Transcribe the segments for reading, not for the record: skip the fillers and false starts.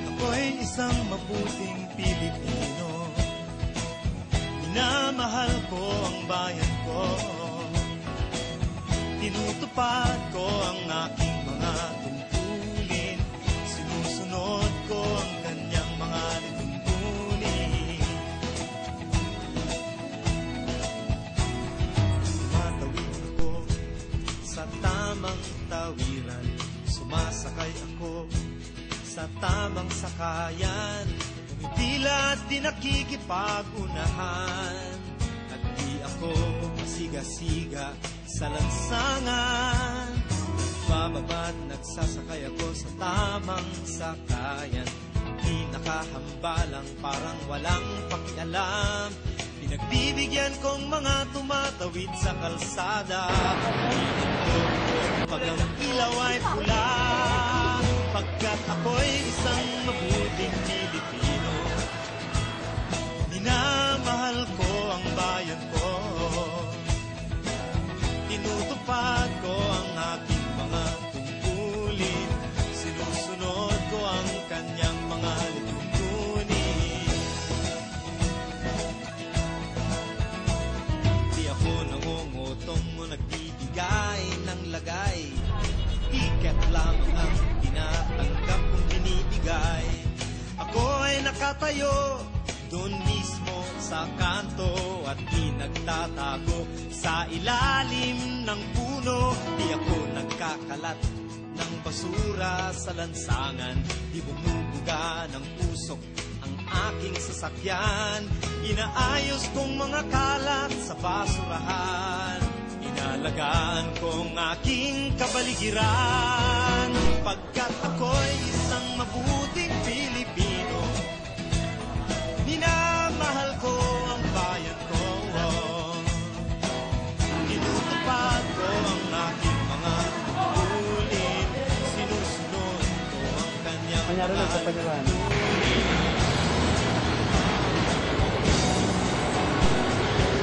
Ako'y isang mabuting Pilipino. Minamahal ko ang bayan ko. Tinutupad ko ang aking mga tungkulin. Sinusunod ko ang kanyang mga lituntunin. Tumatawid ako sa tamang tawiran. Sumasakay ako sa tamang sakayan. Tila di nakikipag-unahan. At di ako masiga-siga sa lansangan. Bababa't nagsasakay ako sa tamang sakayan. Di nakahambalang parang walang pakialam. Pinagbibigyan kong mga tumatawid sa kalsada. Pag ang ilaw ay pula, pagkat ako'y isang mabuting Pilipino. Minamahal ko ang bayan ko. Tinutupad ko ang aking mga tungkulin. Sinusunod ko ang kanyang mga lituntunin. Di ako nangungutong o nagbibigay ng lagay. Tiket lamang ang tinatanggap kong binibigay. Ako ay nakatayo doon mismo sa kanto at di nagtatago sa ilalim ng puno. Di ako nagkakalat ng basura sa lansangan. Di bumubuga ng usok ang aking sasakyan. Inaayos kong mga kalat sa basurahan. Inalagaan kong aking kabaligiran. Pagkat ako'y isang mabuting Pilipino. Minamahal ko ang bayan ko. Tinutupad ko ang aking mga tungkulin. Sinusunod ko ang kanyang mga tungkulin.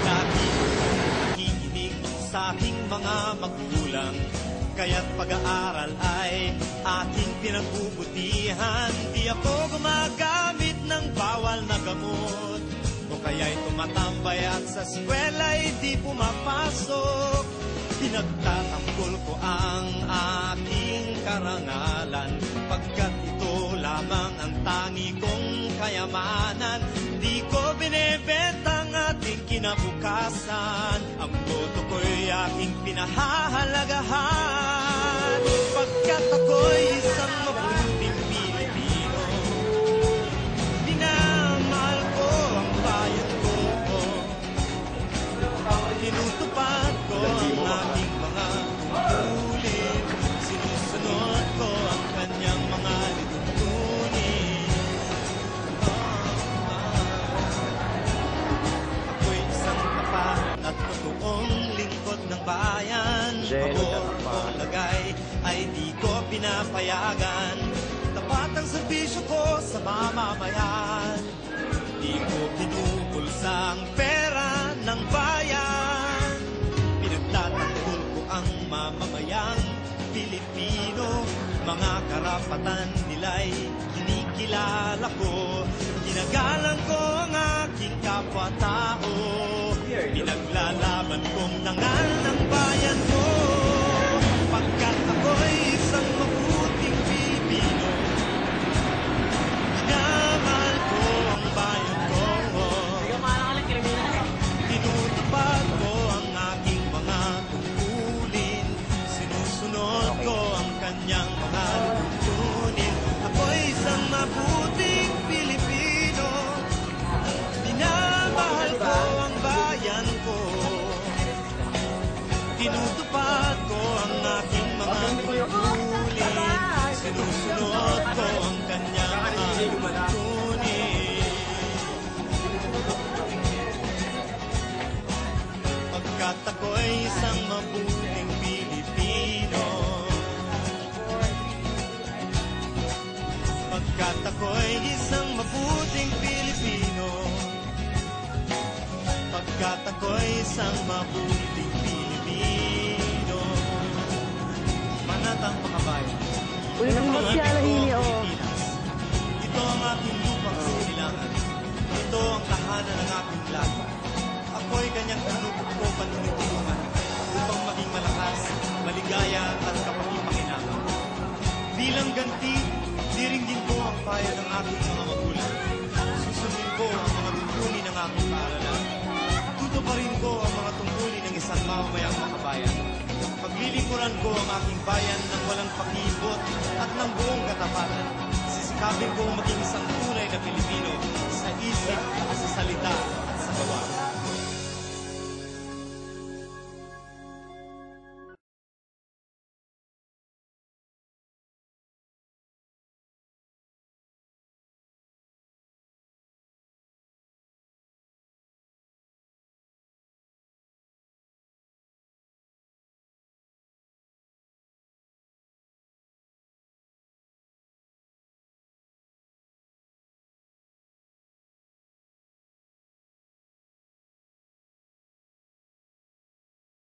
Lagi nakikinig sa aking mga magulang. Kaya't pag-aaral ay aking pinagbubutihan. Di ako gumagamit ng bawal na gamot, o kaya'y tumatambay at sa eskwela'y di pumapasok. Pinagtatanggol ko ang aking karangalan, pagkat ito lamang ang tangi kong kayamanan. Di ko binebenta ang ating kinabukasan, ang boto ko'y aking pinahahalagahan. Pagkat ako'y isang mabuting Pilipino. Minamahal ko ang bayan ko. Tinutupad ko ang aking mga tungkulin. Sinusunod ko ang kanyang mga lituntunin. Ako'y isang tapat at totoong lingkod ng bayan. Pabor o lagay ay di ko pinapayagan. Tapat ang serbisyo ko sa mamamayan. Di ko pinupulsa ang pera ng bayan. Pinagtatanggol ko ang mamamayang Pilipino. Mga karapatan nila'y kinikilala ko. Ginagalang ko ang aking kapwa-tao. Pinaglalaban kong nangal ng bayan ko. Pagkat ako'y isang mabuting Pilipino. Minamahal ko ang bayan ko. Tinutupad ko ang aking mga tungkulin. Sinusunod ko ang kanyang mga lituntunin. Ako'y isang mabuting Pilipino. Minamahal ko ang bayan ko. Tinutupad ko ang aking mga tungkulin. Sinusunod ko ang kanyang mga lituntunin. Pagkat ako'y isang mabuting Pilipino. Pagkat ako'y isang mabuting Pilipino. Pagkat ako'y isang mabuting Pilipino. Manatang makabayan. Uy, ang masyala hini, oh. Pilipinas. Ito ang aking lupang sinilangan. Ito ang tahanan ng aking laga. Ako'y kanyang tinupok ko panunitulungan upang maging malakas, maligaya at kapaki-pakinabang. Bilang ganti, diringgin ko ang payo ng aking mga magulang. Susundin ko ang mga tungkulin ng aking paaralan. Tutuparin ko ang mga tungkulin ng isang mamamayang makabayan. Paglilingkuran ko ang aking bayan ng walang pakibot at ng buong katapatan. Sisikapin ko maging isang tunay na Pilipino sa isip